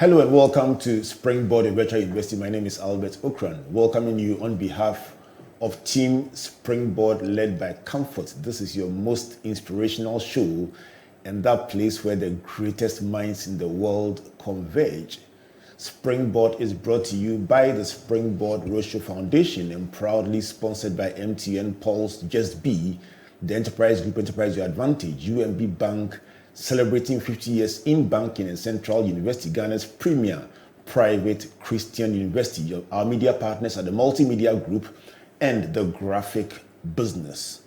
Hello and welcome to Springboard, a virtual university. My name is Albert Ocran, welcoming you on behalf of Team Springboard led by Comfort. This is your most inspirational show and that place where the greatest minds in the world converge. Springboard is brought to you by the Springboard Roadshow Foundation and proudly sponsored by MTN Pulse Just Be, the Enterprise Group Enterprise Your Advantage, UMB Bank, celebrating 50 years in banking and Central University, Ghana's premier private Christian university. Our media partners are the Multimedia Group and the Graphic Business.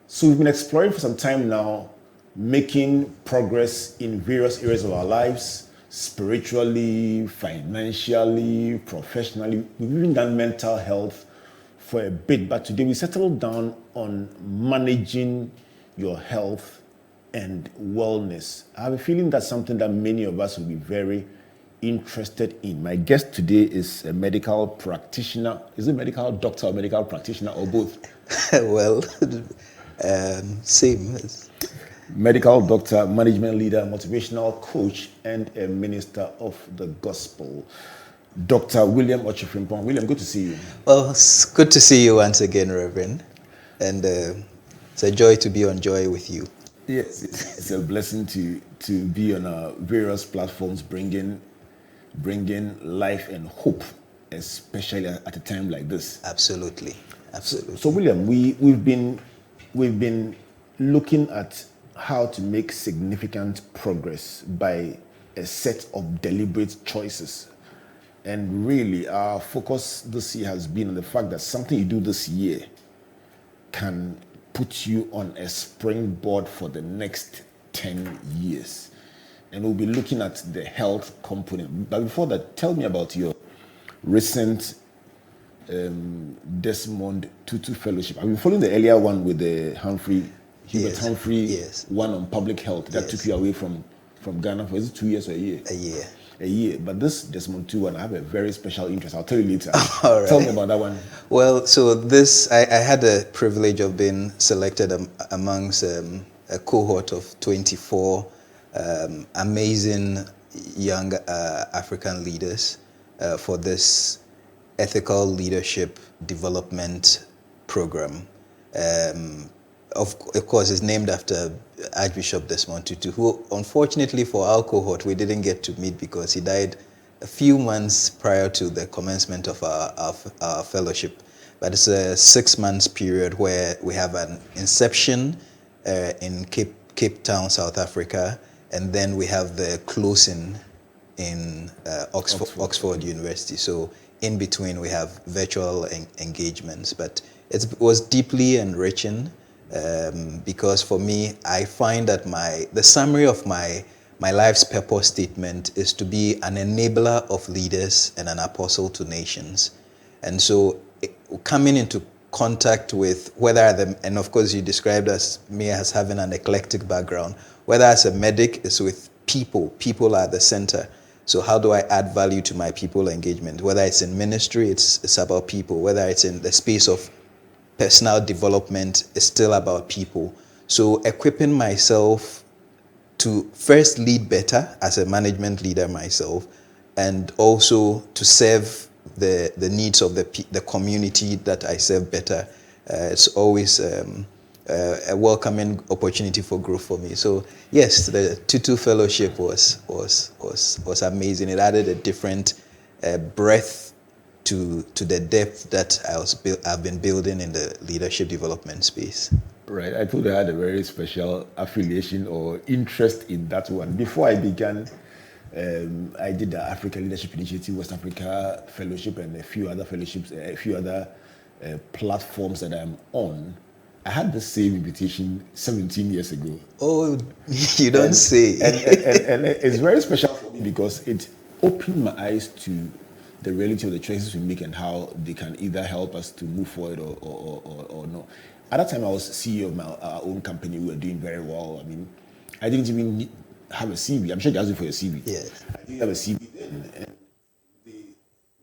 So we've been exploring for some time now, making progress in various areas of our lives, spiritually, financially, professionally. We've even done mental health for a bit, but today we settled down on managing your health and wellness. I have a feeling that's something that many of us will be very interested in. My guest today is a medical practitioner. Is it medical doctor or medical practitioner or both? Well, same. Medical doctor, management leader, motivational coach, and a minister of the gospel. Dr. William Okyere-Frempong. William, good to see you. Well, it's good to see you once again, Reverend. And it's a joy to be on Joy with you. Yes, it's a blessing to be on our various platforms, bringing life and hope, especially at a time like this. Absolutely. So William, we've been looking at how to make significant progress by a set of deliberate choices. And really, our focus this year has been on the fact that something you do this year can put you on a springboard for the next 10 years. And we'll be looking at the health component. But before that, tell me about your recent Desmond Tutu fellowship. I've been following the earlier one with the Hubert Humphrey one on public health that took you away from Ghana for, is it 2 years or a year? A year. But this Desmond 2 one, I have a very special interest. I'll tell you later. All right. Tell me about that one. Well, so this, I had the privilege of being selected amongst a cohort of 24 amazing young African leaders for this ethical leadership development program. Of course, it's named after Archbishop Desmond Tutu, who unfortunately for our cohort, we didn't get to meet because he died a few months prior to the commencement of our fellowship. But it's a 6 months period where we have an inception in Cape Town, South Africa, and then we have the closing in Oxford University. So in between we have virtual engagements, but it was deeply enriching. Because for me, I find that the summary of my life's purpose statement is to be an enabler of leaders and an apostle to nations. And so coming into contact with and of course you described me as having an eclectic background, whether as a medic is with people are the center. So how do I add value to my people engagement? Whether it's in ministry, it's about people. Whether it's in the space of personal development, is still about people. So equipping myself to first lead better as a management leader myself, and also to serve the needs of the community that I serve better. It's always a welcoming opportunity for growth for me. So yes, the Tutu Fellowship was amazing. It added a different breadth to the depth that I've been building in the leadership development space. Right. I thought I had a very special affiliation or interest in that one. Before I began, I did the Africa Leadership Initiative, West Africa Fellowship, and a few other fellowships, a few other platforms that I'm on. I had the same invitation 17 years ago. Oh, you don't say. And it's very special for me because it opened my eyes to the reality of the choices we make and how they can either help us to move forward or not. At that time, I was CEO of our own company. We were doing very well. I mean, I didn't even have a CV. I'm sure they asked you for your CV. Yes. I didn't have a CV then. And they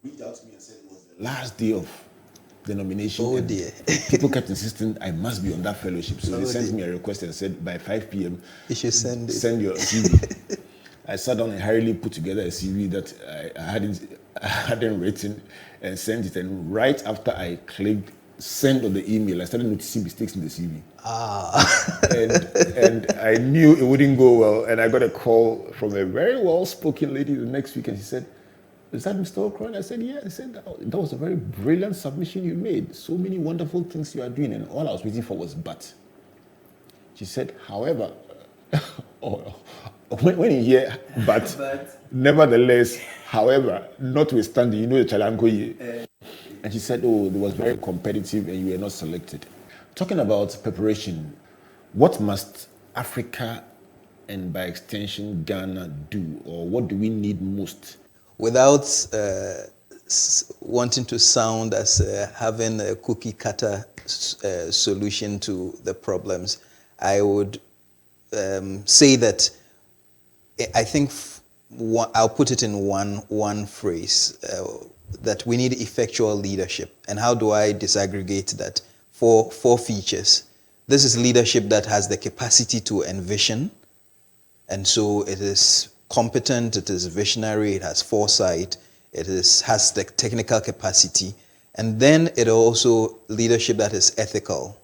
reached out to me and said it was the last day of the nomination. Oh dear. People kept insisting I must be on that fellowship. So they sent me a request and said by 5 p.m. you should send your CV. I sat down and hurriedly put together a CV that I hadn't written and sent it. And right after I clicked send on the email, I started noticing mistakes in the CV. And I knew it wouldn't go well. And I got a call from a very well-spoken lady the next week, and she said, "Is that Mr. Ocran?" I said, "Yeah." I said, "That was a very brilliant submission you made. So many wonderful things you are doing." And all I was waiting for was "but." She said, "However," when you hear but, nevertheless, however, notwithstanding, the Chalanko. And she said, "Oh, it was very competitive and you were not selected." Talking about preparation, what must Africa and by extension Ghana do, or what do we need most? Without wanting to sound as having a cookie cutter solution to the problems, I would say that I think I'll put it in one phrase, that we need effectual leadership. And how do I disaggregate that? Four features. This is leadership that has the capacity to envision, and so it is competent, it is visionary, it has foresight, has the technical capacity, and then it also leadership that is ethical.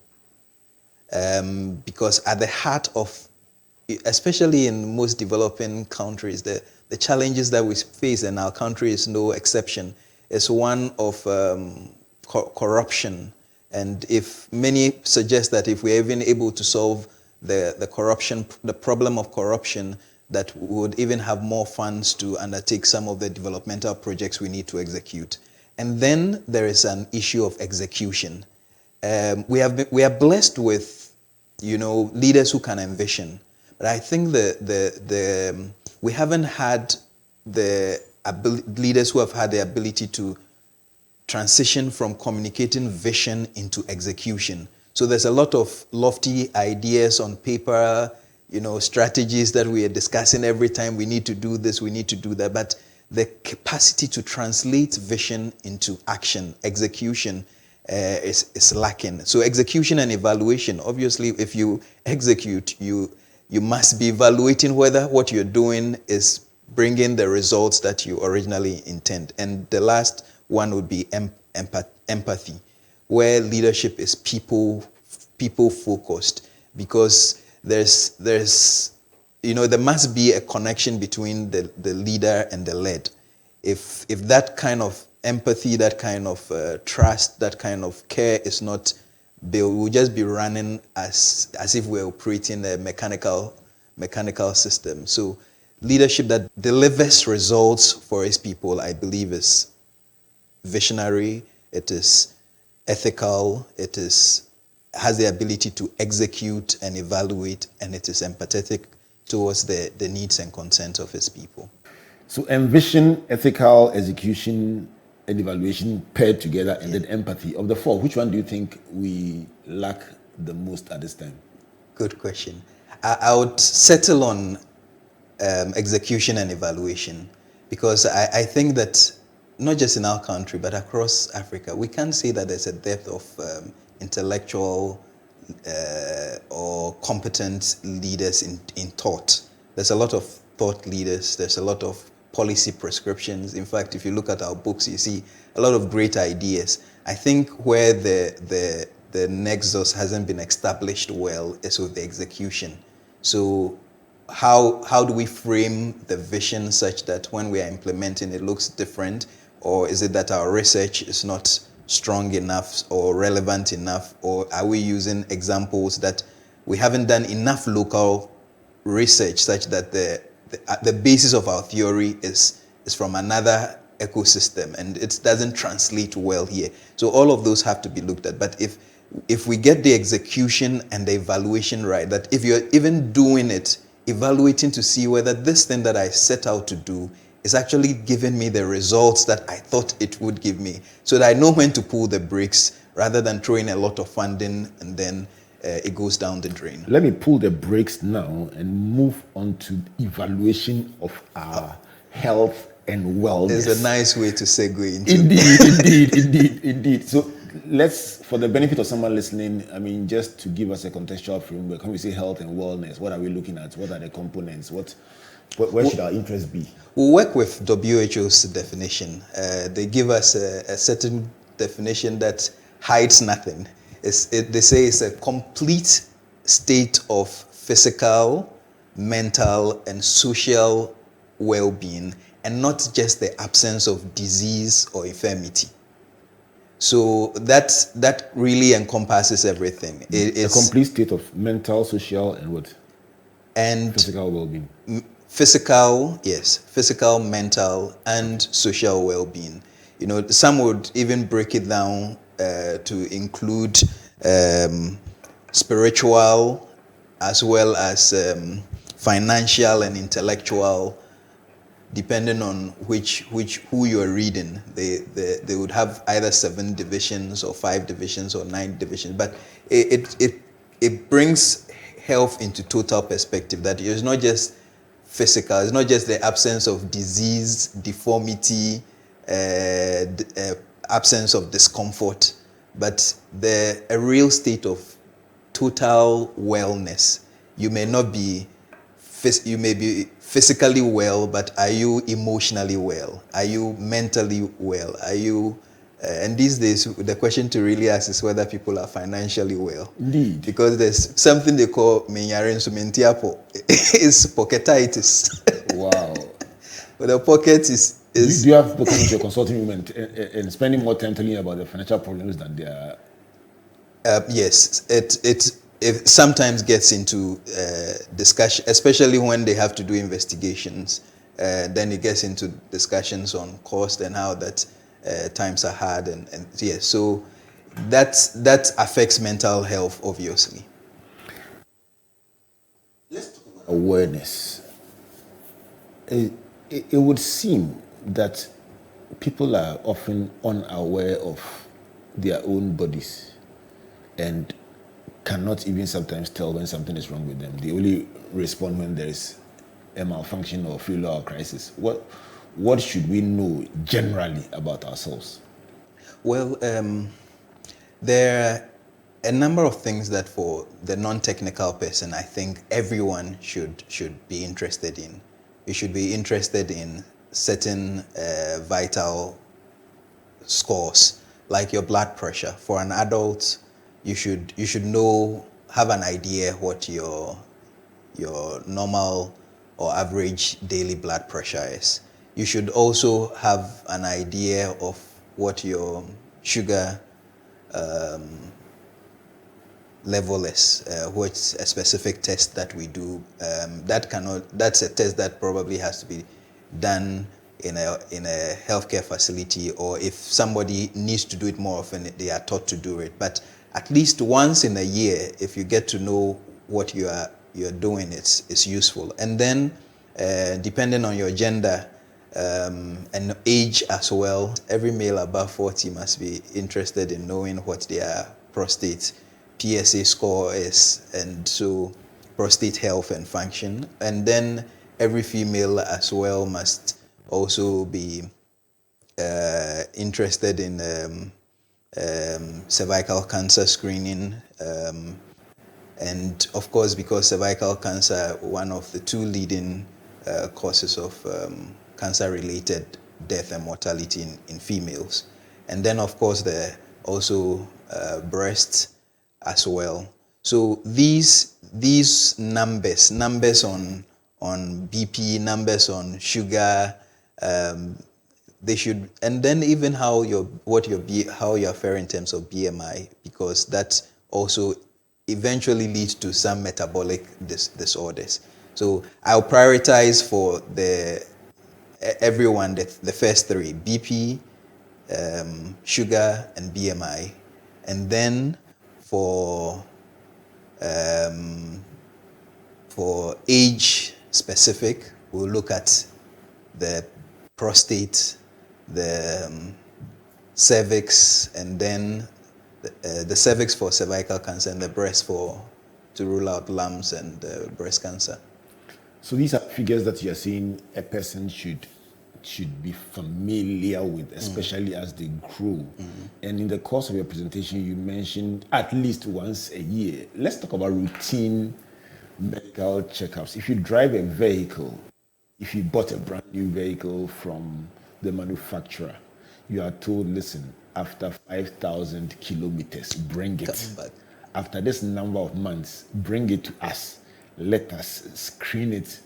Because at the heart of, especially in most developing countries, the challenges that we face, and our country is no exception, is one of corruption. And if many suggest that if we're even able to solve the problem of corruption, that we would even have more funds to undertake some of the developmental projects we need to execute. And then there is an issue of execution. We are blessed with, leaders who can envision, but I think we haven't had the leaders who have had the ability to transition from communicating vision into execution. So there's a lot of lofty ideas on paper, strategies that we are discussing every time. We need to do this, we need to do that. But the capacity to translate vision into action, execution, is lacking. So execution and evaluation. Obviously, if you execute, you must be evaluating whether what you're doing is bringing the results that you originally intend. And the last one would be empathy, where leadership is people focused, because there must be a connection between the leader and the led. If that kind of empathy, that kind of trust, that kind of care is not built, we'll just be running as if we're operating a mechanical system. So leadership that delivers results for its people, I believe, is visionary, it is ethical, it has the ability to execute and evaluate, and it is empathetic towards the needs and concerns of its people. So envision, ethical, execution, and evaluation paired together, and then empathy. Of the four, which one do you think we lack the most at this time? Good question. I would settle on execution and evaluation, because I think that not just in our country, but across Africa, we can say that there's a depth of intellectual or competent leaders in thought. There's a lot of thought leaders. There's a lot of policy prescriptions. In fact, if you look at our books, you see a lot of great ideas. I think where the nexus hasn't been established well is with the execution. So how do we frame the vision such that when we are implementing it looks different? Or is it that our research is not strong enough or relevant enough? Or are we using examples that we haven't done enough local research such that the basis of our theory is from another ecosystem and it doesn't translate well here? So all of those have to be looked at. But if we get the execution and the evaluation right, that if you're even doing it, evaluating to see whether this thing that I set out to do is actually giving me the results that I thought it would give me, so that I know when to pull the brakes rather than throwing a lot of funding and then it goes down the drain. Let me pull the brakes now and move on to evaluation of our health and wellness. It's a nice way to segue into Indeed. So let's, for the benefit of someone listening, just to give us a contextual framework, when we say health and wellness, what are we looking at? What are the components? Where should our interest be? We work with WHO's definition. They give us a certain definition that hides nothing. They say it's a complete state of physical, mental, and social well-being, and not just the absence of disease or infirmity. So that really encompasses everything. It's a complete state of mental, social, and what? And physical well-being. Physical, yes, physical, mental, and social well-being. You know, some would even break it down to include spiritual, as well as financial and intellectual. Depending on who you're reading, they would have either 7 divisions or 5 divisions or 9 divisions. But it brings health into total perspective. That it's not just physical, it's not just the absence of disease, deformity, absence of discomfort, but a real state of total wellness. You may be physically well, but are you emotionally well? Are you mentally well? Are you and these days the question to really ask is whether people are financially well. Indeed. Because there's something they call menyaren sumentiapo. It's pocketitis. Wow. But the pocket is Do you have become to a consulting women and spending more time telling you about the financial problems than they are? Yes, it sometimes gets into discussion, especially when they have to do investigations. Then it gets into discussions on cost and how that times are hard, and yes, so that affects mental health, obviously. Let's talk about awareness. It would seem that people are often unaware of their own bodies and cannot even sometimes tell when something is wrong with them. They only respond when there is a malfunction or failure or crisis. What should we know generally about ourselves? Well, there are a number of things that for the non-technical person, I think everyone should be interested in. You should be interested in certain vital scores, like your blood pressure. For an adult, you should have an idea what your normal or average daily blood pressure is. You should also have an idea of what your sugar level is, which a specific test that we do. That's a test that probably has to be done in a healthcare facility, or if somebody needs to do it more often, they are taught to do it. But at least once in a year, if you get to know what you're doing, it's useful. And then depending on your gender and age as well, every male above 40 must be interested in knowing what their prostate PSA score is, and so prostate health and function. And then every female as well must also be interested in cervical cancer screening, and of course, because cervical cancer, one of the 2 leading causes of cancer-related death and mortality in females. And then of course also breast as well. So these numbers on BP, numbers on sugar, they should, and then even how you're faring in terms of BMI, because that also eventually leads to some metabolic disorders. So I'll prioritize for everyone the first 3: BP, sugar, and BMI, and then for age specific, we'll look at the prostate, the cervix, and then the cervix for cervical cancer, and the breast to rule out lumps and breast cancer. So these are figures that you're saying a person should be familiar with, especially as they grow. And in the course of your presentation, you mentioned at least once a year. Let's talk about routine medical checkups. If you drive a vehicle, if you bought a brand new vehicle from the manufacturer, you are told, listen, after 5,000 kilometers, bring it. Coming back. After this number of months, bring it to us. Let us screen it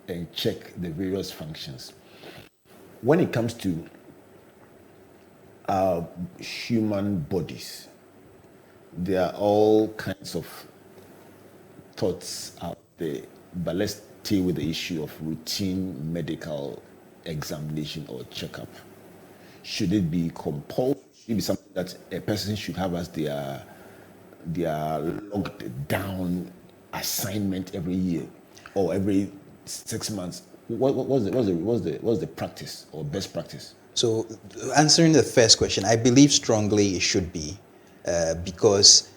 and check the various functions. When it comes to our human bodies, there are all kinds of thoughts out there, but let's deal with the issue of routine medical examination or checkup. Should it be compulsory? Should it be something that a person should have as their logged down assignment every year or every 6 months? What's the practice or best practice? So, answering the first question, I believe strongly it should be, because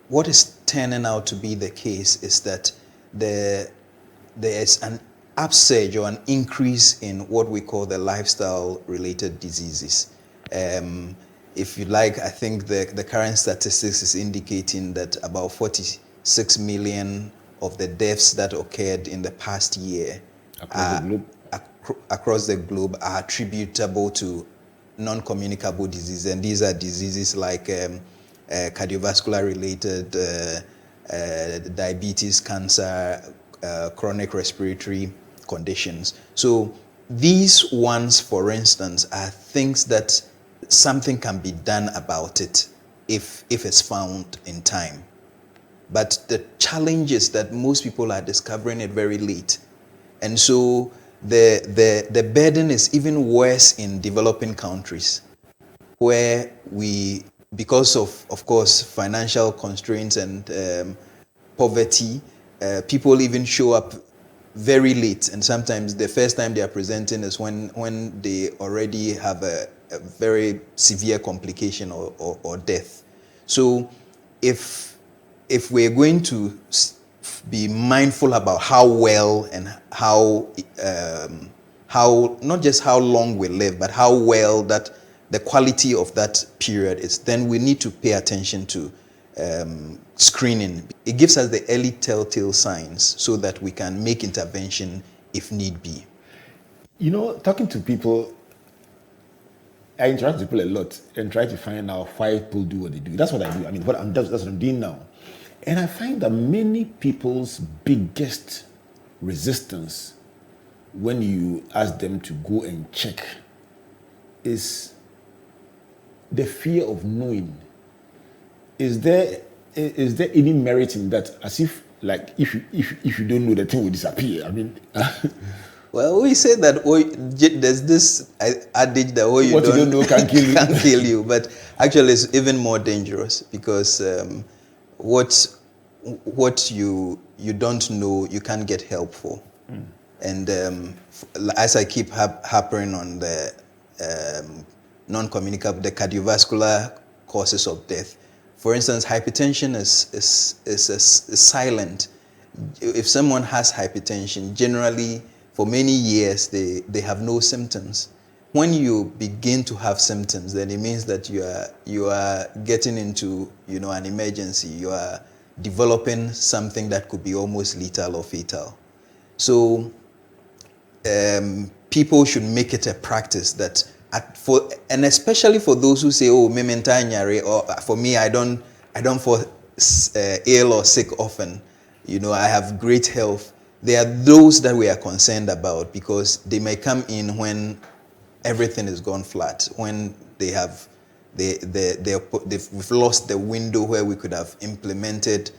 what is turning out to be the case is that there is an upsurge or an increase in what we call the lifestyle-related diseases. If you like, I think the current statistics is indicating that about 46 million of the deaths that occurred in the past year across the globe are attributable to non-communicable diseases, and these are diseases like cardiovascular-related, diabetes, cancer, chronic respiratory conditions. So these ones, for instance, are things that something can be done about it if it's found in time. But the challenge is that most people are discovering it very late. And so the burden is even worse in developing countries, where we, because of course, financial constraints and poverty, people even show up very late. And sometimes the first time they are presenting is when they already have a very severe complication or death. So if we're going to be mindful about how well and how not just how long we live, but how well that the quality of that period is, then we need to pay attention to screening. It gives us the early telltale signs so that we can make intervention if need be. You know, talking to people, I interact with people a lot and try to find out why people do what they do. That's what I do. I mean, that's what I'm doing now. And I find that many people's biggest resistance when you ask them to go and check is the fear of knowing. Is there any merit in that? As if, like, if you don't know, the thing will disappear. I mean, well, we say that there's this adage that what you don't know can kill you. Can kill you, but actually, it's even more dangerous because what you don't know, you can't get help for. And as I keep harping on the non-communicable, the cardiovascular causes of death. For instance, hypertension is silent. If someone has hypertension, generally for many years they have no symptoms. When you begin to have symptoms, then it means that you are getting into an emergency. You are developing something that could be almost lethal or fatal. So people should make it a practice that and especially for those who say, oh, me mentanyare, or for me, I don't fall ill or sick often. I have great health. There are those that we are concerned about because they may come in when everything is gone flat, when they've lost the window where we could have implemented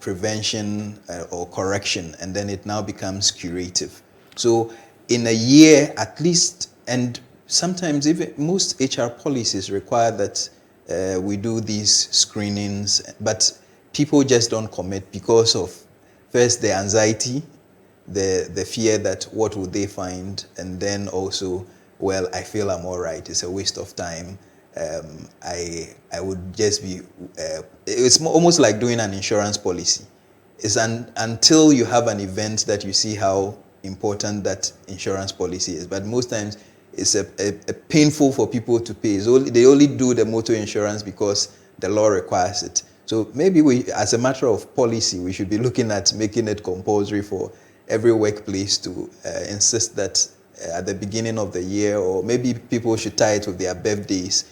prevention or correction, and then it now becomes curative. So in a year at least, and sometimes even most HR policies require that we do these screenings, but people just don't commit because of first the anxiety, the fear that what would they find, and then also, well, I feel I'm all right, it's a waste of time. I would just be, it's almost like doing an insurance policy. It's until you have an event that you see how important that insurance policy is. But most times it's a painful for people to pay. They only do the motor insurance because the law requires it. So maybe we, as a matter of policy, we should be looking at making it compulsory for every workplace to insist that at the beginning of the year, or maybe people should tie it with their birthdays,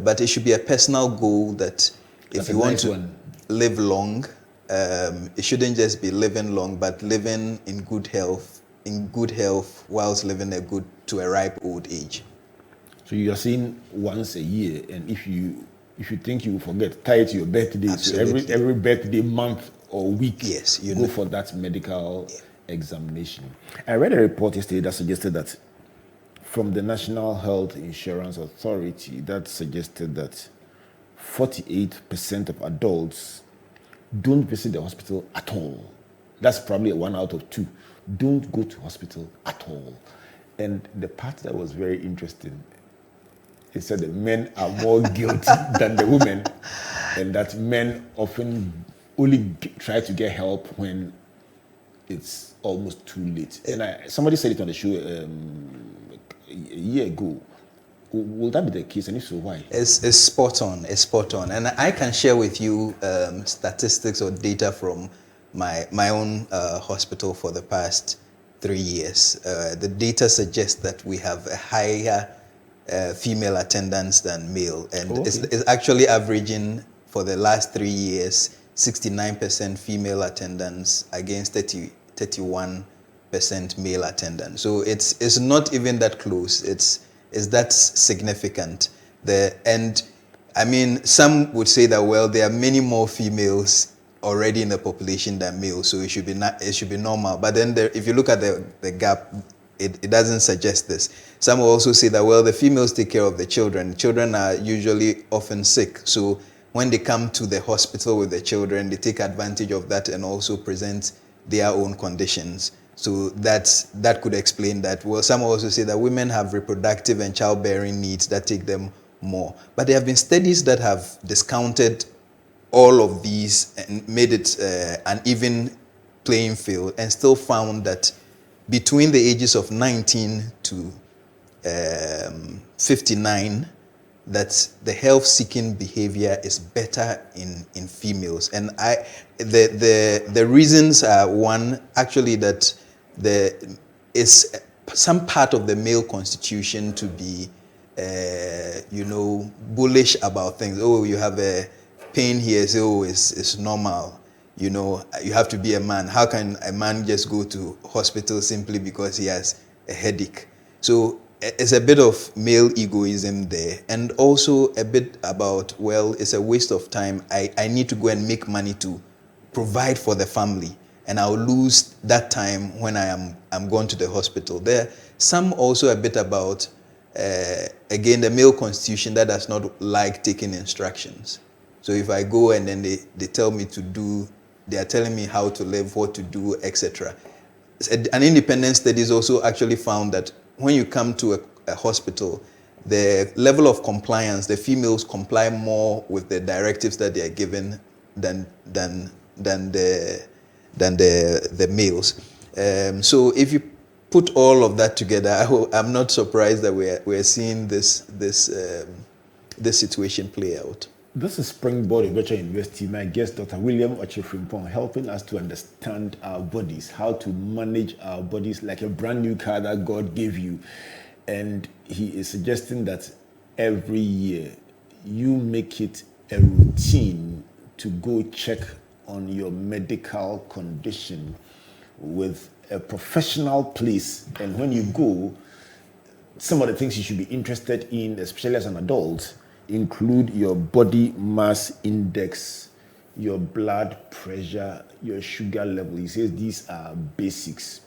but it should be a personal goal that if you want to live long, it shouldn't just be living long, but living in good health whilst living to a ripe old age. So you are saying once a year, and if you think you will forget, tie it to your birthday. Absolutely. So every birthday month or week, yes, you go for that medical examination. I read a report yesterday that suggested that from the National Health Insurance Authority that suggested that 48% of adults don't visit the hospital at all. That's probably 1 out of 2. Don't go to hospital at all. And the part that was very interesting, it said that men are more guilty than the women, and that men often only try to get help when it's almost too late. And somebody said it on the show a year ago. Will that be the case, and if so, why? It's spot on. It's spot on. And I can share with you statistics or data from my own hospital for the past 3 years. The data suggests that we have a higher female attendance than male, and it's actually averaging for the last 3 years 69% female attendance against 31% male attendance. So it's not even that close. It's that significant. And I mean, some would say that, well, there are many more females already in the population than males, so it should be normal. But then if you look at the gap, it doesn't suggest this. Some will also say that, well, the females take care of the children. Children are usually often sick, so when they come to the hospital with the children, they take advantage of that and also present their own conditions. So that could explain that. Well, some also say that women have reproductive and childbearing needs that take them more. But there have been studies that have discounted all of these and made it an even playing field, and still found that between the ages of 19 to 59, that the health-seeking behavior is better in females. And the reasons are, one, actually, that there is some part of the male constitution to be, bullish about things. Oh, you have a pain here, so it's normal. You know, you have to be a man. How can a man just go to hospital simply because he has a headache? So it's a bit of male egoism there, and also a bit about, well, it's a waste of time. I need to go and make money to provide for the family, and I'll lose that time when I'm going to the hospital. There, some also a bit about, again, the male constitution that does not like taking instructions. So if I go and then they tell me to do, they are telling me how to live, what to do, etc. An independent studies also actually found that when you come to a hospital, the level of compliance, the females comply more with the directives that they are given than the males. So if you put all of that together, I'm not surprised that we're seeing this situation play out. This is Springboard Virtual University. My guest, Dr. William Okyere-Frempong, helping us to understand our bodies, how to manage our bodies like a brand new car that God gave you. And he is suggesting that every year you make it a routine to go check on your medical condition with a professional place. And when you go, some of the things you should be interested in, especially as an adult, include your body mass index, your blood pressure, your sugar level. He says these are basics.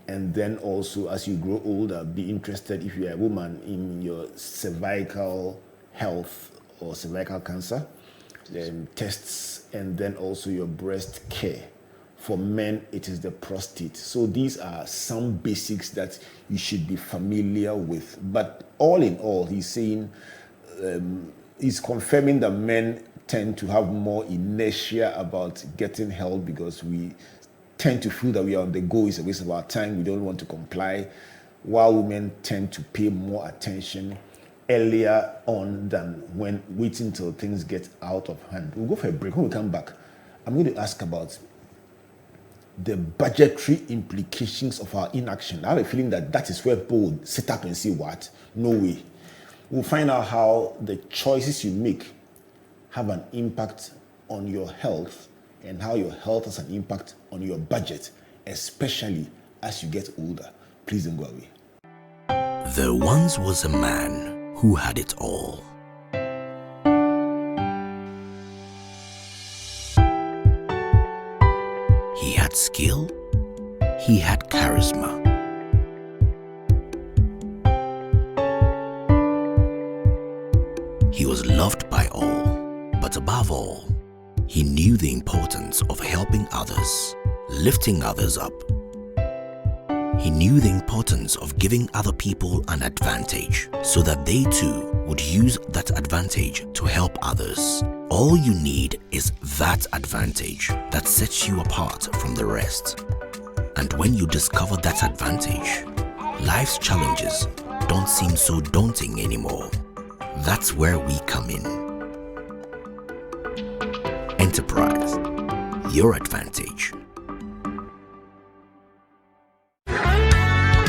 And then also, as you grow older, be interested, if you're a woman, in your cervical health or cervical cancer tests, and then also your breast care. For men, it is the prostate. So these are some basics that you should be familiar with. But all in all, he's saying, is confirming that men tend to have more inertia about getting help because we tend to feel that we are on the go, it's a waste of our time, we don't want to comply, while women tend to pay more attention earlier on than when waiting till things get out of hand. We'll go for a break. When we come back, I'm going to ask about the budgetary implications of our inaction. I have a feeling that that is where people would sit up and say, what? No way. We'll find out how the choices you make have an impact on your health and how your health has an impact on your budget, especially as you get older. Please don't go away. There once was a man who had it all. He had skill, he had charisma. He was loved by all, but above all, he knew the importance of helping others, lifting others up. He knew the importance of giving other people an advantage so that they too would use that advantage to help others. All you need is that advantage that sets you apart from the rest. And when you discover that advantage, life's challenges don't seem so daunting anymore. That's where we come in. Enterprise, your advantage.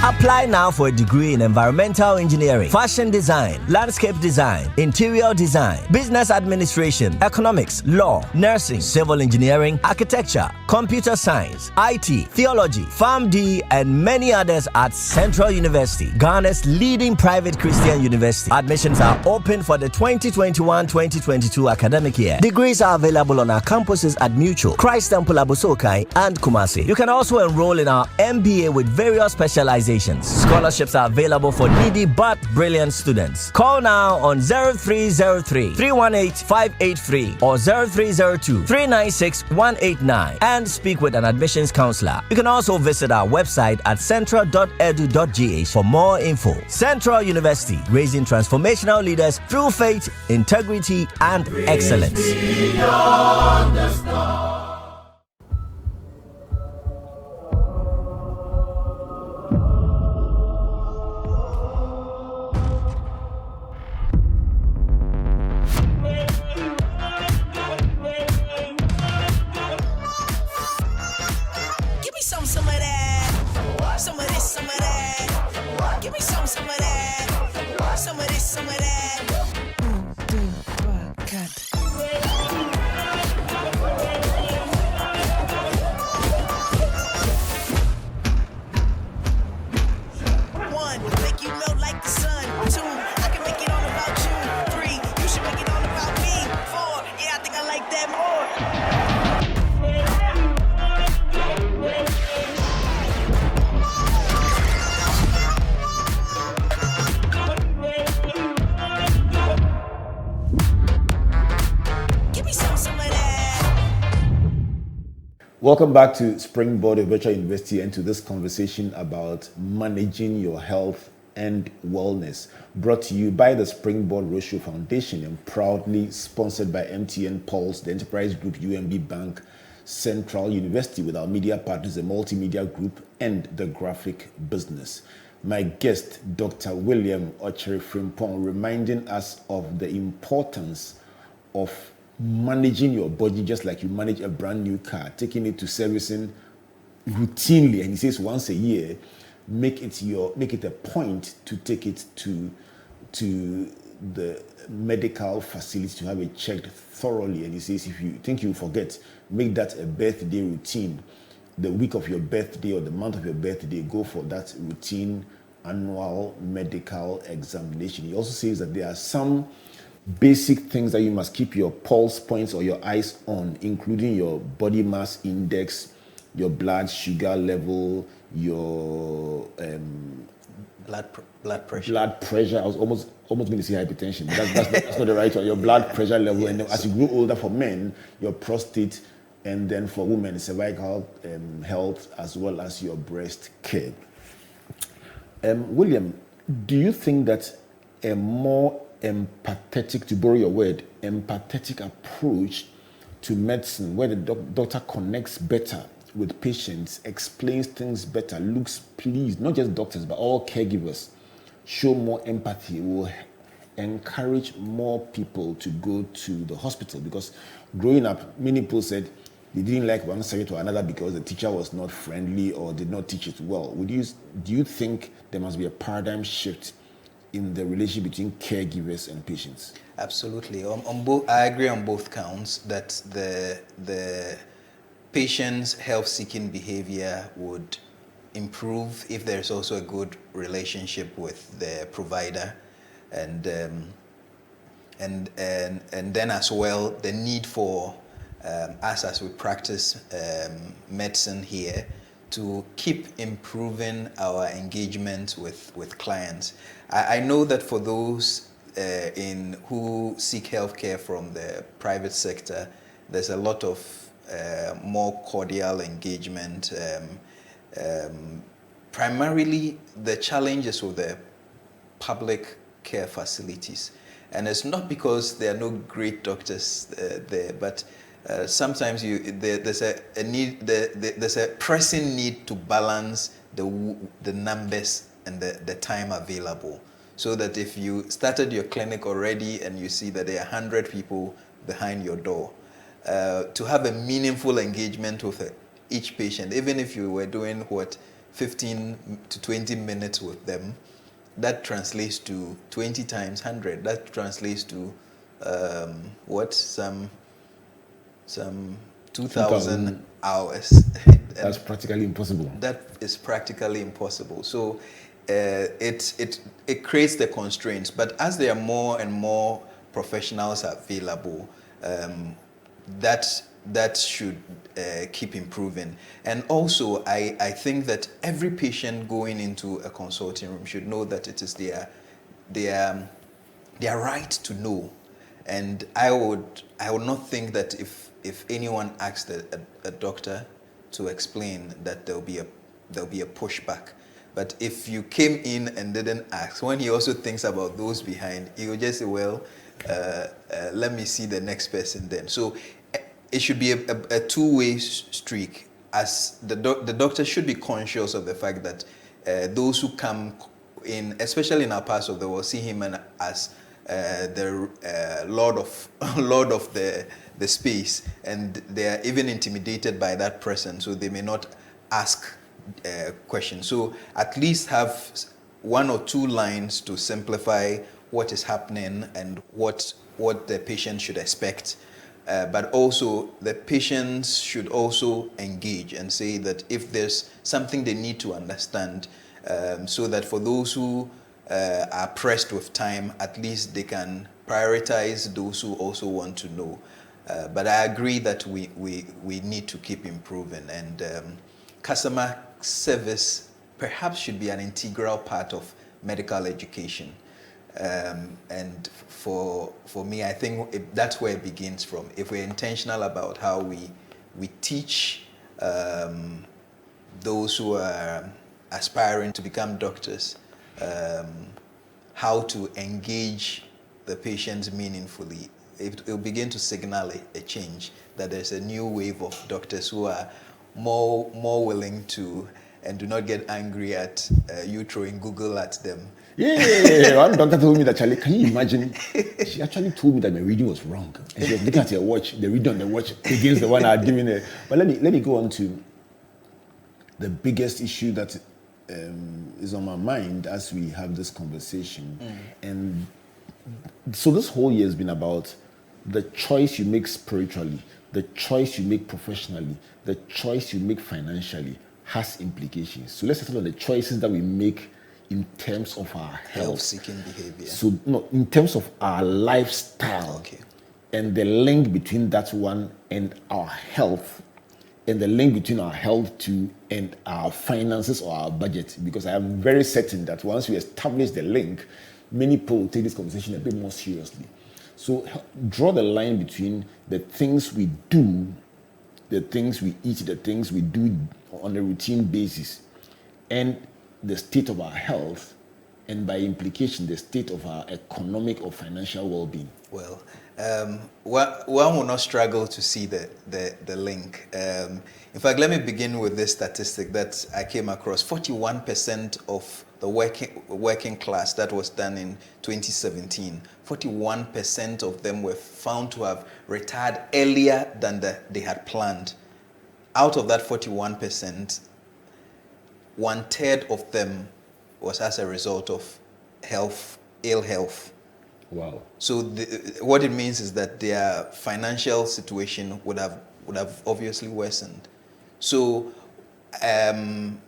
Apply now for a degree in environmental engineering, fashion design, landscape design, interior design, business administration, economics, law, nursing, civil engineering, architecture, computer science, IT, theology, PharmD, and many others at Central University, Ghana's leading private Christian university. Admissions are open for the 2021-2022 academic year. Degrees are available on our campuses at Mutual, Christ Temple Abosokai, and Kumasi. You can also enroll in our MBA with various specializations. Scholarships are available for needy but brilliant students. Call now on 0303 318 583 or 0302 396 189 and speak with an admissions counselor. You can also visit our website at central.edu.gh for more info. Central University, raising transformational leaders through faith, integrity, and excellence. Welcome back to Springboard, Virtual University, and to this conversation about managing your health and wellness, brought to you by the Springboard Roadshow Foundation and proudly sponsored by MTN Pulse, the Enterprise Group, UMB Bank, Central University, with our media partners, the Multimedia Group, and the Graphic Business. My guest, Dr. William Okyere-Frempong, reminding us of the importance of managing your body just like you manage a brand new car, taking it to servicing routinely, and he says once a year. Make it a point to take it to the medical facility to have it checked thoroughly. And he says if you think you forget, make that a birthday routine. The week of your birthday or the month of your birthday, go for that routine annual medical examination. He also says that there are some basic things that you must keep your pulse points or your eyes on, including your body mass index, your blood sugar level, your blood pressure. Blood pressure. I was almost going to say hypertension, but that's not the right one. Your blood pressure level, yes. And then as you grow older, for men, your prostate, and then for women, cervical health, as well as your breast care. William, do you think that a more empathetic, to borrow your word, empathetic approach to medicine, where the doctor connects better with patients, explains things better, looks pleased, not just doctors, but all caregivers, show more empathy, will encourage more people to go to the hospital? Because growing up, many people said they didn't like one subject or another because the teacher was not friendly or did not teach it well. Do you think there must be a paradigm shift in the relationship between caregivers and patients? Absolutely. On both, I agree on both counts that the patient's health-seeking behavior would improve if there's also a good relationship with the provider, and then as well the need for us as we practice medicine here to keep improving our engagement with clients. I know that for those who seek healthcare from the private sector, there's a lot of more cordial engagement. Primarily, the challenges with the public care facilities, and it's not because there are no great doctors there, but sometimes there's a need. There's a pressing need to balance the numbers and the time available, so that if you started your clinic already and you see that there are 100 people behind your door, to have a meaningful engagement with each patient, even if you were doing 15 to 20 minutes with them, that translates to 20 times 100. That translates to some 2,000 hours. That's practically impossible. That is practically impossible. So it creates the constraints. But as there are more and more professionals available, that should keep improving. And also, I think that every patient going into a consulting room should know that it is their right to know. And I would not think that if anyone asked a doctor to explain, that there'll be a pushback. But if you came in and didn't ask, when he also thinks about those behind, he will just say, well, let me see the next person then. So it should be a two-way streak. As the doctor should be conscious of the fact that those who come in, especially in our parts of the world, see him as the lord of the space, and they are even intimidated by that person, so they may not ask questions. So at least have one or two lines to simplify what is happening and what the patient should expect. But also the patients should also engage and say that if there's something they need to understand, so that for those who are pressed with time, at least they can prioritize those who also want to know. But I agree that we need to keep improving, and customer service perhaps should be an integral part of medical education. And for me, I think that's where it begins from. If we're intentional about how we teach those who are aspiring to become doctors, how to engage the patients meaningfully, it will begin to signal a change, that there's a new wave of doctors who are more willing to, and do not get angry at you throwing Google at them. Yeah. One doctor told me that, Charlie, can you imagine? She actually told me that my reading was wrong. And she was looking at her watch, the reading on the watch against the one I had given her. But let me go on to the biggest issue that is on my mind as we have this conversation. And so this whole year has been about the choice you make spiritually, the choice you make professionally, the choice you make financially has implications. So let's start on the choices that we make in terms of our health-seeking behavior. So no, in terms of our lifestyle, okay, and the link between that one and our health, and the link between our health too and our finances or our budget. Because I am very certain that once we establish the link, many people will take this conversation a bit more seriously. So draw the line between the things we do, the things we eat, the things we do on a routine basis, and the state of our health, and by implication, the state of our economic or financial well-being. Well, one will not struggle to see the link. In fact, let me begin with this statistic that I came across. 41% of the working class, that was done in 2017, 41% of them were found to have retired earlier than they had planned. Out of that 41%, 1/3 of them was as a result of ill health. Wow. So what it means is that their financial situation would have obviously worsened. So, and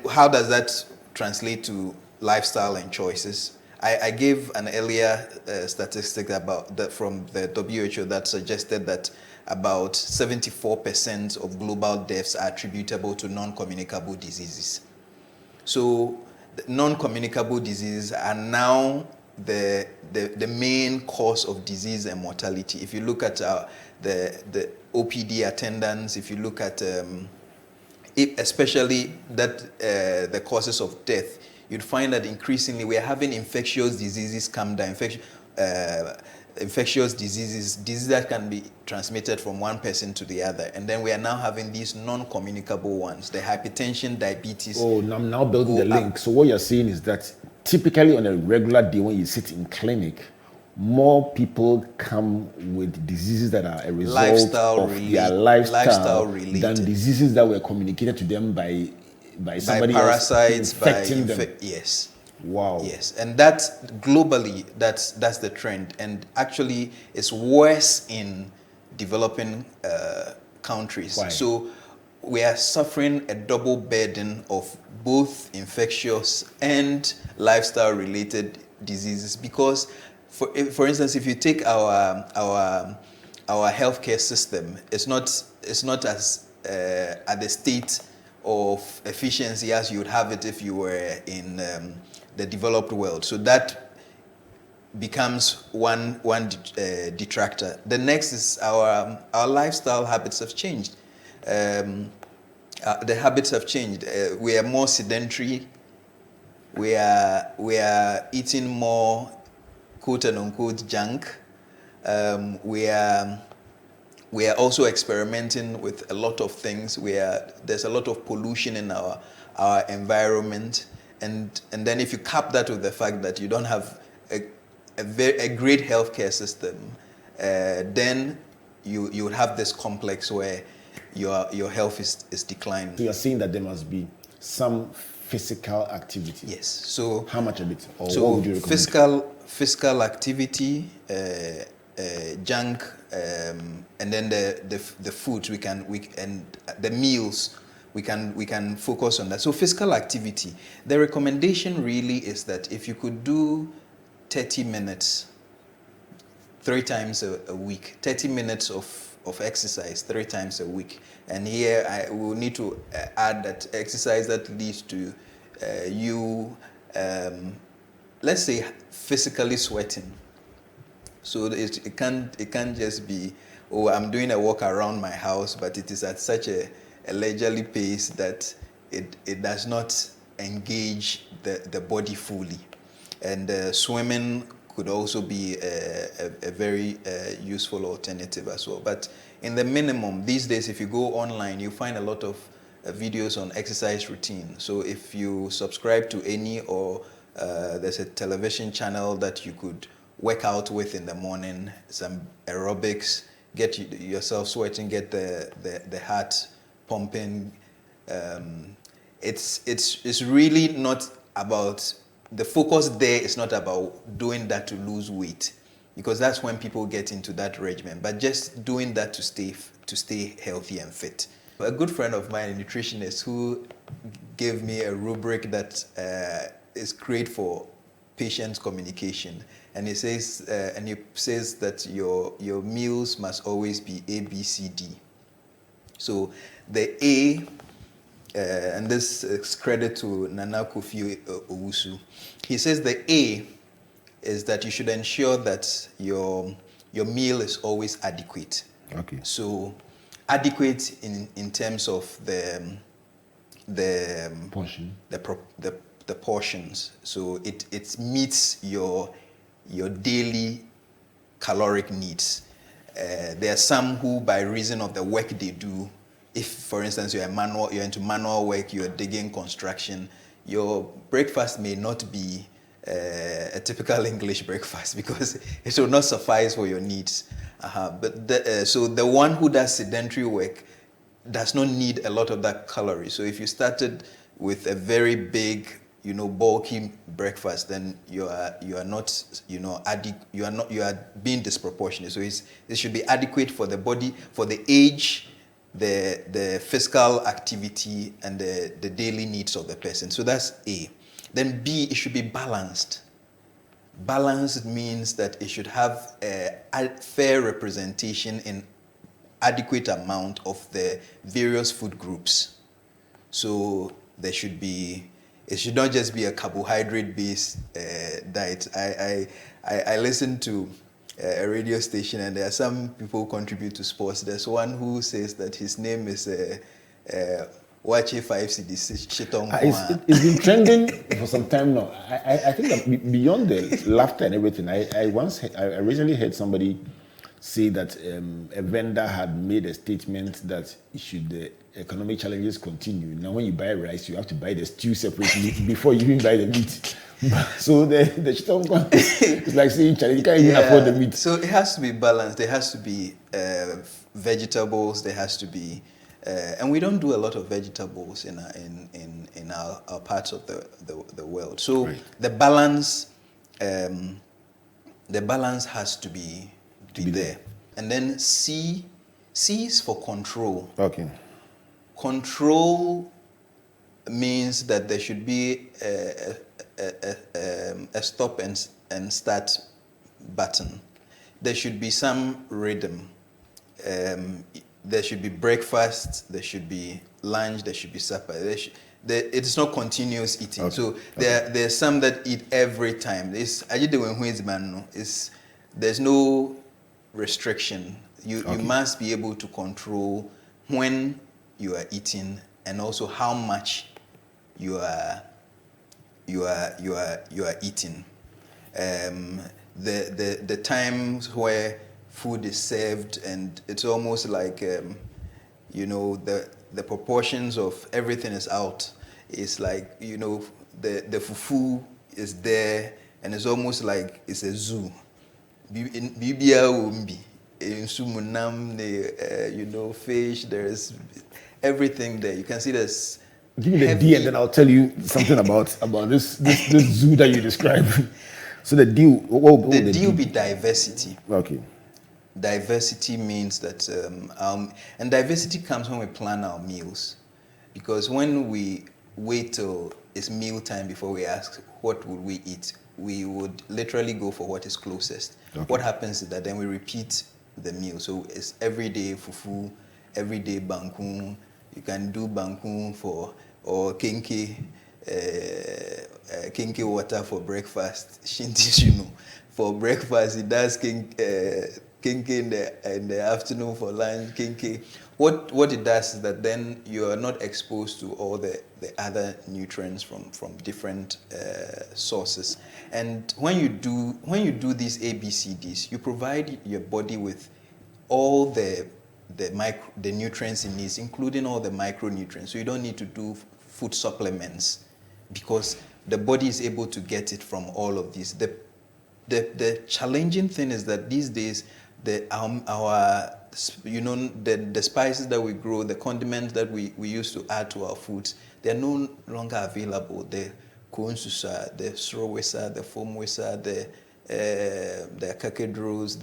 how does that translate to lifestyle and choices? I gave an earlier statistic about that from the WHO that suggested that about 74% of global deaths are attributable to non-communicable diseases. So non-communicable diseases are now the main cause of disease and mortality. If you look at the OPD attendance, if you look at especially that the causes of death, you'd find that increasingly we are having infectious diseases come down. Infectious diseases that can be transmitted from one person to the other, and then we are now having these non-communicable ones, the hypertension, diabetes. Oh, I'm now building the link. So what you're saying is that typically on a regular day when you sit in clinic, more people come with diseases that are a result of their lifestyle related than diseases that were communicated to them by somebody parasites, else infecting them. Yes. Wow. Yes, and that's globally, that's the trend, and actually it's worse in developing countries. Why? So we are suffering a double burden of both infectious and lifestyle-related diseases because, for instance, if you take our healthcare system, it's not as at the state of efficiency as you would have it if you were in the developed world. So that becomes one detractor. The next is our lifestyle habits have changed. The habits have changed. We are more sedentary. We are eating more quote and unquote junk. We are also experimenting with a lot of things. There's a lot of pollution in our environment. And then if you cap that with the fact that you don't have a great healthcare system, then you would have this complex where your health is declining. So you're saying that there must be some physical activity. Yes. So how much of it? Or so what would you recommend? physical activity, junk, and then the foods and the meals. We can focus on that. So physical activity, the recommendation really is that if you could do 30 minutes 3 times a week, 30 minutes of exercise 3 times a week. And here I will need to add that exercise that leads to you, let's say, physically sweating. So it can't just be, oh, I'm doing a walk around my house, but it is at such a leisurely pace that it does not engage the body fully. And swimming could also be a very useful alternative as well. But in the minimum, these days, if you go online, you find a lot of videos on exercise routine. So if you subscribe to any, or there's a television channel that you could work out with in the morning, some aerobics, get yourself sweating, get the heart pumping. It's really not about, the focus there is not about doing that to lose weight, because that's when people get into that regimen, but just doing that to stay healthy and fit. A good friend of mine, a nutritionist, who gave me a rubric that is great for patient communication, and he says that your meals must always be A, B, C, D. So the A, and this is credit to Nana Kofi Owusu, he says the A is that you should ensure that your meal is always adequate. Okay. So adequate in terms of the portion, the portions. So it meets your daily caloric needs. There are some who, by reason of the work they do, if, for instance, you're into manual work, you're digging construction, your breakfast may not be a typical English breakfast because it will not suffice for your needs. So the one who does sedentary work does not need a lot of that calorie. So if you started with a very big, bulky breakfast, then you are not, you are being disproportionate. So it should be adequate for the body, for the age, the physical activity, and the daily needs of the person. So that's A. Then B, it should be balanced. Balanced means that it should have a fair representation in adequate amount of the various food groups. So it should not just be a carbohydrate-based diet. I listen to a radio station, and there are some people who contribute to sports. There's one who says that his name is Wache 5 CDC Shitong. It's been trending for some time now. I think that beyond the laughter and everything, I recently heard somebody say that a vendor had made a statement that should the economic challenges continue, now when you buy rice, you have to buy the stew separately before you even buy the meat. So the Shitong is like saying, you can't even afford the meat. So it has to be balanced. There has to be vegetables. There has to be, and we don't do a lot of vegetables in our parts of the world. So right. The balance has to be there. And then C is for control. Okay. Control means that there should be a stop and start button. There should be some rhythm. There should be breakfast, there should be lunch, there should be supper. It's not continuous eating. Okay. So there's some that eat every time. There's no restriction. You must be able to control when you are eating and also how much you are eating. The times where food is served, and it's almost like the proportions of everything is out. It's like the fufu is there, and it's almost like it's a zoo. Fish, there's everything there. You can see there's. Give me the D and then I'll tell you something about this zoo that you described. So the D, what the D will be diversity. Okay. Diversity means that, and diversity comes when we plan our meals, because when we wait till it's meal time before we ask what would we eat, we would literally go for what is closest. Okay. What happens is that then we repeat the meal. So it's every day fufu, every day bangkun. You can do bangkun or kinki water for breakfast. Shinti for breakfast, it does kinki in the afternoon for lunch. Kinki. What it does is that then you are not exposed to all the other nutrients from different sources. And when you do these ABCDs, you provide your body with all the nutrients it needs, including all the micronutrients. So you don't need to do food supplements because the body is able to get it from all of these. The challenging thing is that these days the spices that we grow, the condiments that we used to add to our foods, they're no longer available. The coincide, the srowesa, the fomwesa, the kakadros,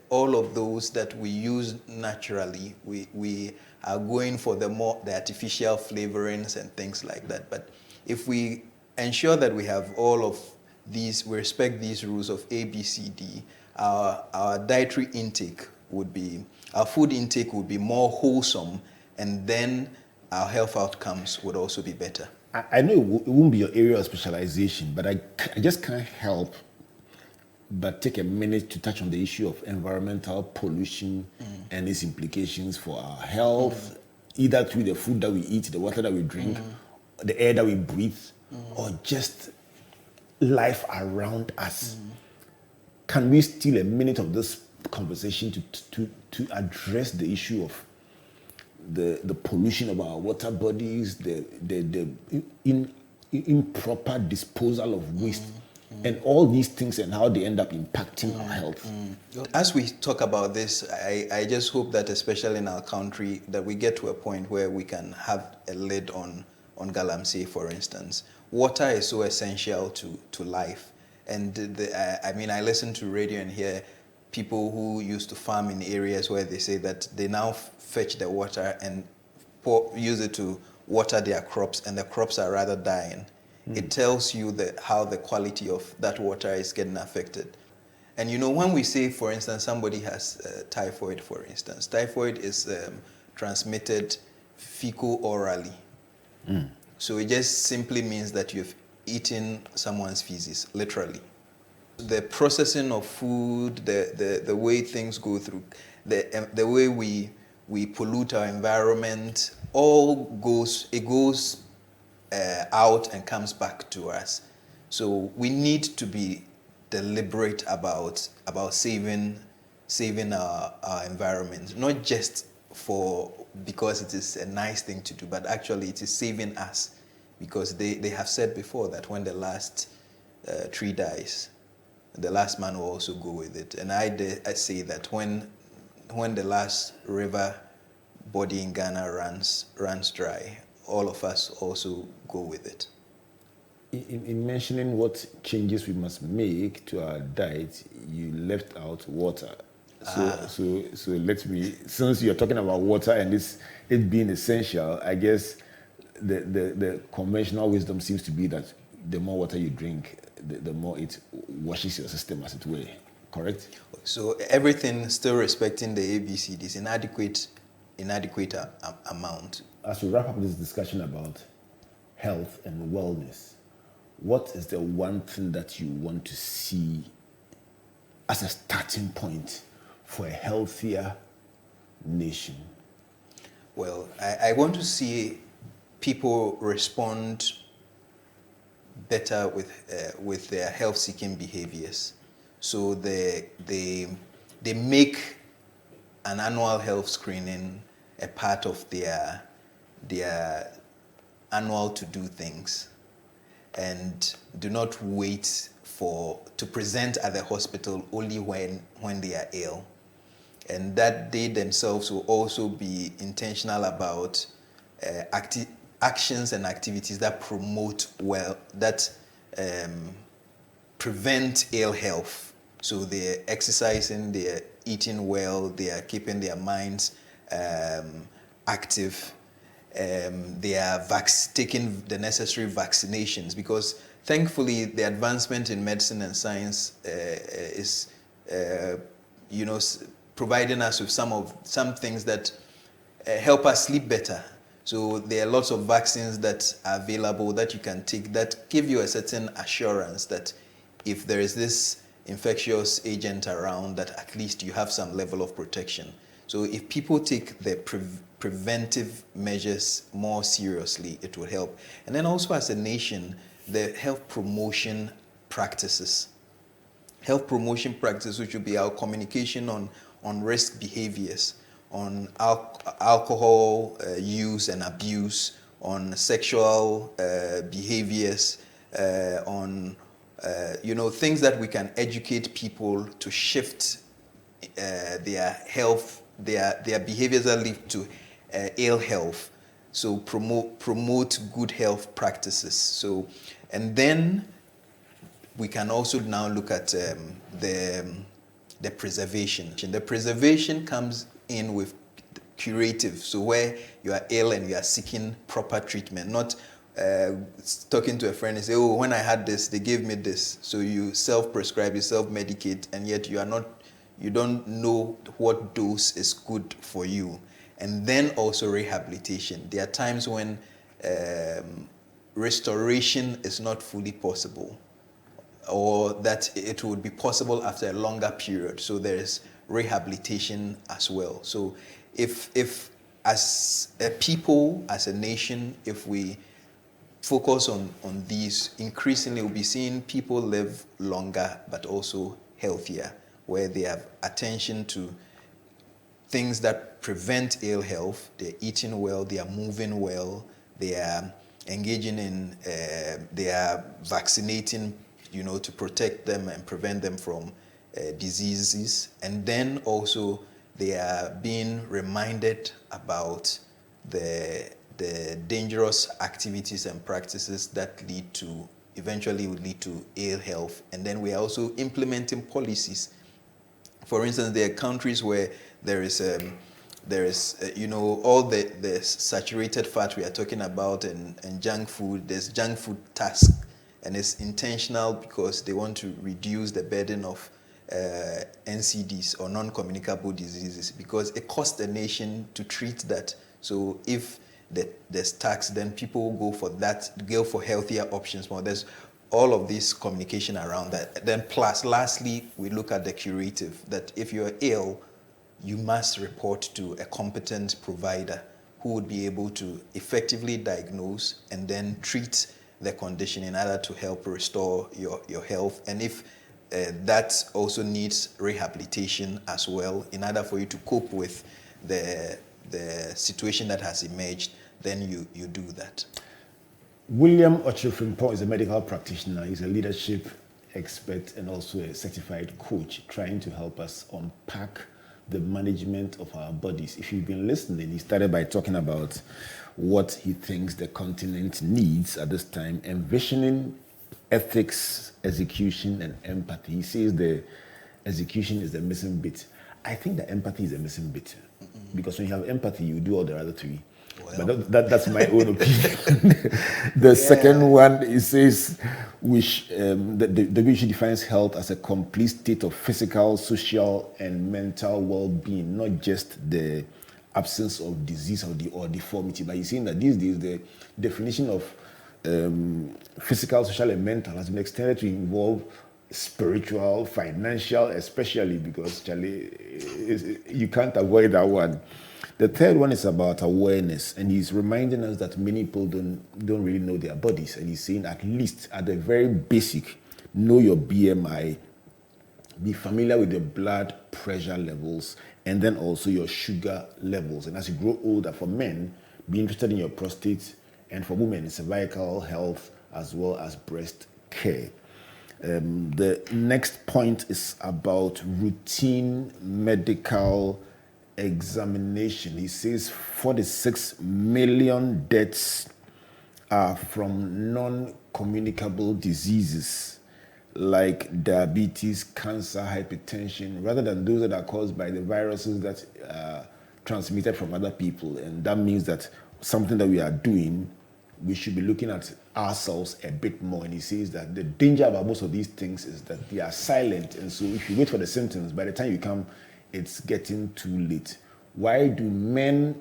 all of those that we use naturally, we are going for the artificial flavorings and things like that. But if we ensure that we have all of these, we respect these rules of A, B, C, D, our dietary intake our food intake would be more wholesome, and then our health outcomes would also be better. I know it won't be your area of specialization, but I just can't help but take a minute to touch on the issue of environmental pollution and its implications for our health, either through the food that we eat, the water that we drink, the air that we breathe, or just life around us. Can we steal a minute of this conversation to address the issue of the pollution of our water bodies, the improper disposal of waste, and all these things, and how they end up impacting our health. As we talk about this, I just hope that, especially in our country, that we get to a point where we can have a lid on galamsey, for instance. Water is so essential to life. And I listen to radio and hear people who used to farm in areas where they say that they now fetch the water and use it to water their crops, and the crops are rather dying. It tells you how the quality of that water is getting affected. And when we say, for instance, somebody has typhoid, for instance, typhoid is transmitted fecal-orally. So it just simply means that you've eaten someone's feces, literally. The processing of food, the way things go through, the way we pollute our environment, it goes out and comes back to us. So we need to be deliberate about saving our environment, not just because it is a nice thing to do, but actually it is saving us, because they have said before that when the last tree dies, the last man will also go with it. And I say that when the last river body in Ghana runs dry, all of us also go with it. In mentioning what changes we must make to our diet, you left out water. So let me, since you're talking about water and it being essential, I guess the conventional wisdom seems to be that the more water you drink, the more it washes your system, as it were. Correct? So everything still respecting the ABCDs, inadequate amount. As we wrap up this discussion about health and wellness, what is the one thing that you want to see as a starting point for a healthier nation? Well, I want to see people respond better with their health-seeking behaviors. So they make an annual health screening a part of their annual to-do things, and do not wait to present at the hospital only when they are ill. And that they themselves will also be intentional about actions and activities that promote prevent ill health. So they're exercising, they're eating well, they are keeping their minds active, they are taking the necessary vaccinations, because thankfully the advancement in medicine and science is providing us with some things that help us sleep better. So there are lots of vaccines that are available that you can take that give you a certain assurance that if there is this infectious agent around, that at least you have some level of protection. So if people take the preventive measures more seriously, it will help. And then also, as a nation, the health promotion practices. Health promotion practices, which will be our communication on risk behaviors, on alcohol use and abuse, on sexual behaviors, on things that we can educate people to shift their health, their behaviors that lead to ill health. So promote good health practices. So, and then we can also now look at the preservation. The preservation comes in with curative, so where you are ill and you are seeking proper treatment, not talking to a friend and say, oh, when I had this, they gave me this. So you self-prescribe, you self-medicate, and yet you don't know what dose is good for you. And then also rehabilitation. There are times when restoration is not fully possible, or that it would be possible after a longer period. So there is rehabilitation as well. So if as a people, as a nation, if we focus on these, increasingly we'll be seeing people live longer but also healthier. where they have attention to things that prevent ill health. They're eating well, they are moving well, they are engaging in, they are vaccinating, to protect them and prevent them from diseases. And then also they are being reminded about the dangerous activities and practices that eventually would lead to ill health. And then we are also implementing policies. For instance, there are countries where there is all the saturated fat we are talking about and junk food. There's junk food task, and it's intentional because they want to reduce the burden of NCDs or non-communicable diseases, because it costs the nation to treat that. So if there's tax, then people will go for healthier options more. There's all of this communication around that. Then plus, lastly, we look at the curative, that if you're ill, you must report to a competent provider who would be able to effectively diagnose and then treat the condition in order to help restore your health. And if that also needs rehabilitation as well, in order for you to cope with the situation that has emerged, then you do that. William Okyere-Frempong is a medical practitioner. He's a leadership expert and also a certified coach, trying to help us unpack the management of our bodies. If you've been listening, he started by talking about what he thinks the continent needs at this time, envisioning ethics, execution, and empathy. He says the execution is the missing bit. I think the empathy is the missing bit, because when you have empathy, you do all the other three. Well, but that's my own opinion. The second one, he says, the WHO defines health as a complete state of physical, social, and mental well-being, not just the absence of disease or deformity. But he's saying that these days the definition of physical, social, and mental has been extended to involve spiritual, financial, especially, because you can't avoid that one. The third one is about awareness, and he's reminding us that many people don't really know their bodies, and he's saying at least at the very basic, know your BMI, be familiar with your blood pressure levels, and then also your sugar levels. And as you grow older, for men, be interested in your prostate, and for women, cervical health as well as breast care. The next point is about routine medical examination. He says 46 million deaths are from non-communicable diseases like diabetes, cancer, hypertension, rather than those that are caused by the viruses that are transmitted from other people. And that means that something that we are doing, we should be looking at ourselves a bit more. And he says that the danger about most of these things is that they are silent. And so if you wait for the symptoms, by the time you come, it's getting too late. Why do men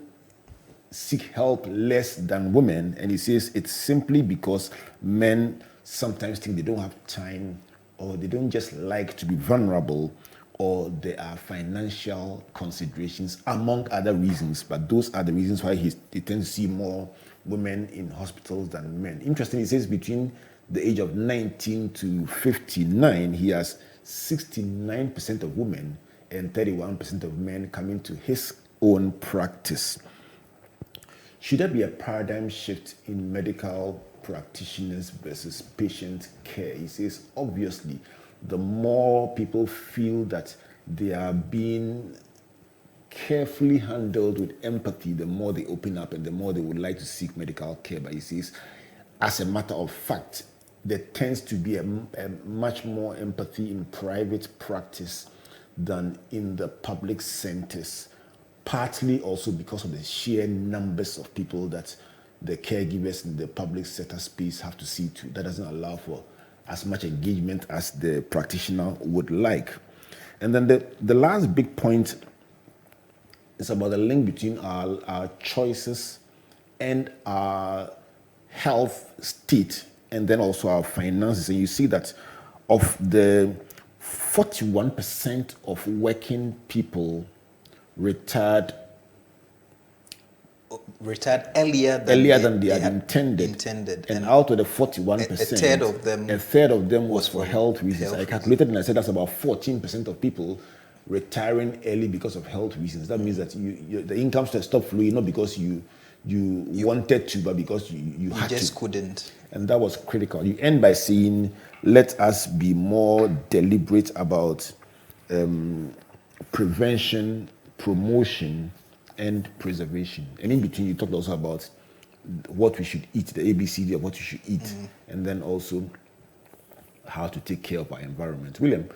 seek help less than women? And he says it's simply because men sometimes think they don't have time, or they don't just like to be vulnerable, or there are financial considerations, among other reasons. But those are the reasons why he tends to see more women in hospitals than men. Interestingly, he says between the age of 19 to 59, he has 69% of women and 31% of men coming to his own practice. Should there be a paradigm shift in medical practitioners versus patient care? He says, obviously, the more people feel that they are being carefully handled with empathy, the more they open up and the more they would like to seek medical care. But he says, as a matter of fact, there tends to be a much more empathy in private practice than in the public centers, partly also because of the sheer numbers of people that the caregivers in the public sector space have to see to. That doesn't allow for as much engagement as the practitioner would like. And then the last big point is about the link between our choices and our health state, and then also our finances. And you see that of the 41% of working people retired retired earlier than they had intended. And out of the 41%, a third of them was for health reasons. I calculated and I said that's about 14% of people retiring early because of health reasons. That means that the income stopped flowing, not because you wanted to, but because you had to. You just couldn't. And that was critical. You end by saying, let us be more deliberate about prevention, promotion, and preservation. And in between, you talked also about what we should eat, the ABCD of what we should eat, and then also how to take care of our environment. William,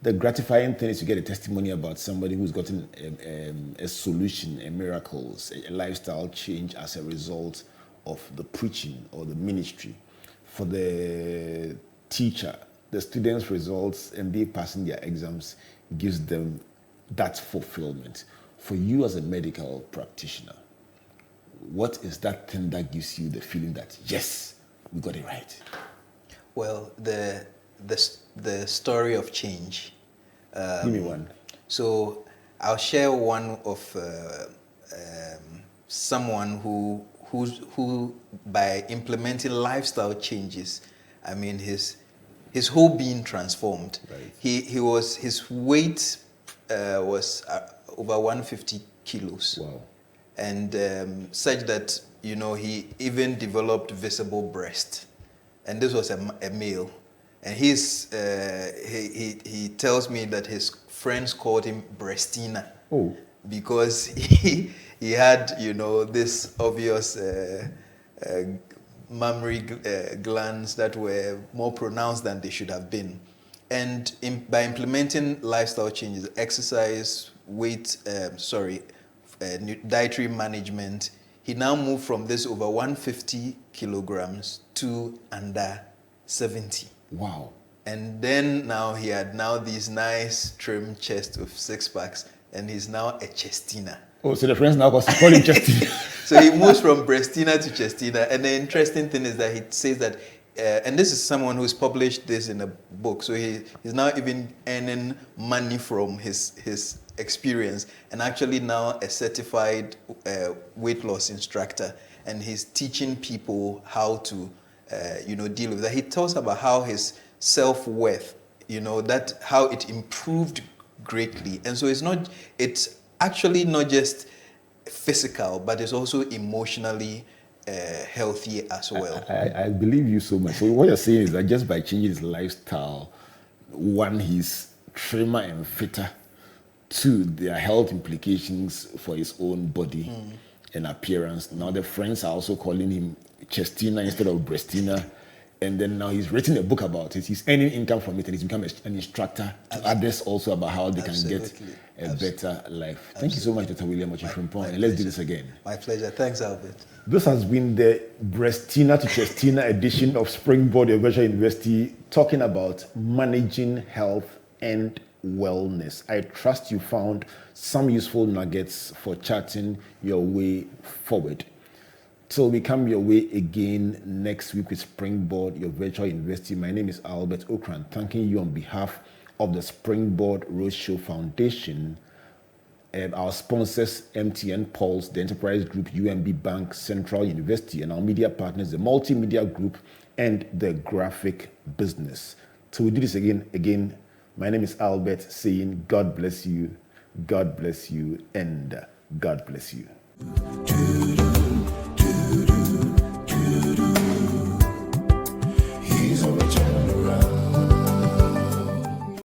the gratifying thing is to get a testimony about somebody who's gotten a solution, a miracle, a lifestyle change as a result of the preaching or the ministry. For the teacher, the students' results and they passing their exams gives them that fulfillment. For you as a medical practitioner, what is that thing that gives you the feeling that, yes, we got it right? Well, the story of change. Give me one. So I'll share one of someone who by implementing lifestyle changes, I mean his whole being transformed. Right. His weight was over 150 kilos. Wow. And such that, you know, he even developed visible breast. And this was a male. And he tells me that his friends called him Breastina. Oh. Because he had, you know, this obvious mammary glands that were more pronounced than they should have been. And by implementing lifestyle changes, exercise, dietary management, he now moved from this over 150 kilograms to under 70. Wow. And then now he had these nice trim chest with 6 packs, and he's now a chestina. Oh, so the friends now call him chestina. So he moves from breastina to chestina. And the interesting thing is that he says that, and this is someone who's published this in a book, so he's now even earning money from his experience, and actually now a certified weight loss instructor, and he's teaching people how to deal with that. He talks about how his self-worth, that how it improved greatly. And so it's actually not just physical, but it's also emotionally healthy as well. I believe you so much. So what you're saying is that just by changing his lifestyle, one, he's trimmer and fitter. Two, there are health implications for his own body and appearance. Now the friends are also calling him chestina instead of breastina. And then now he's written a book about it. He's earning income from it, and he's become an instructor to others also about how they can get a better life. Thank you so much, Dr. William Okyere-Frempong. And let's do this again. My pleasure. Thanks, Albert. This has been the Breastina to Chestina edition of Springboard, your virtual university, talking about managing health and wellness. I trust you found some useful nuggets for charting your way forward. Till we come your way again next week with Springboard, your virtual university. My name is Albert Ocran, thanking you on behalf of the Springboard Roadshow Foundation, our sponsors, MTN Pulse, the Enterprise Group, UMB Bank, Central University, and our media partners, the Multimedia Group and the Graphic Business. Till we do this again, my name is Albert, saying God bless you, and God bless you.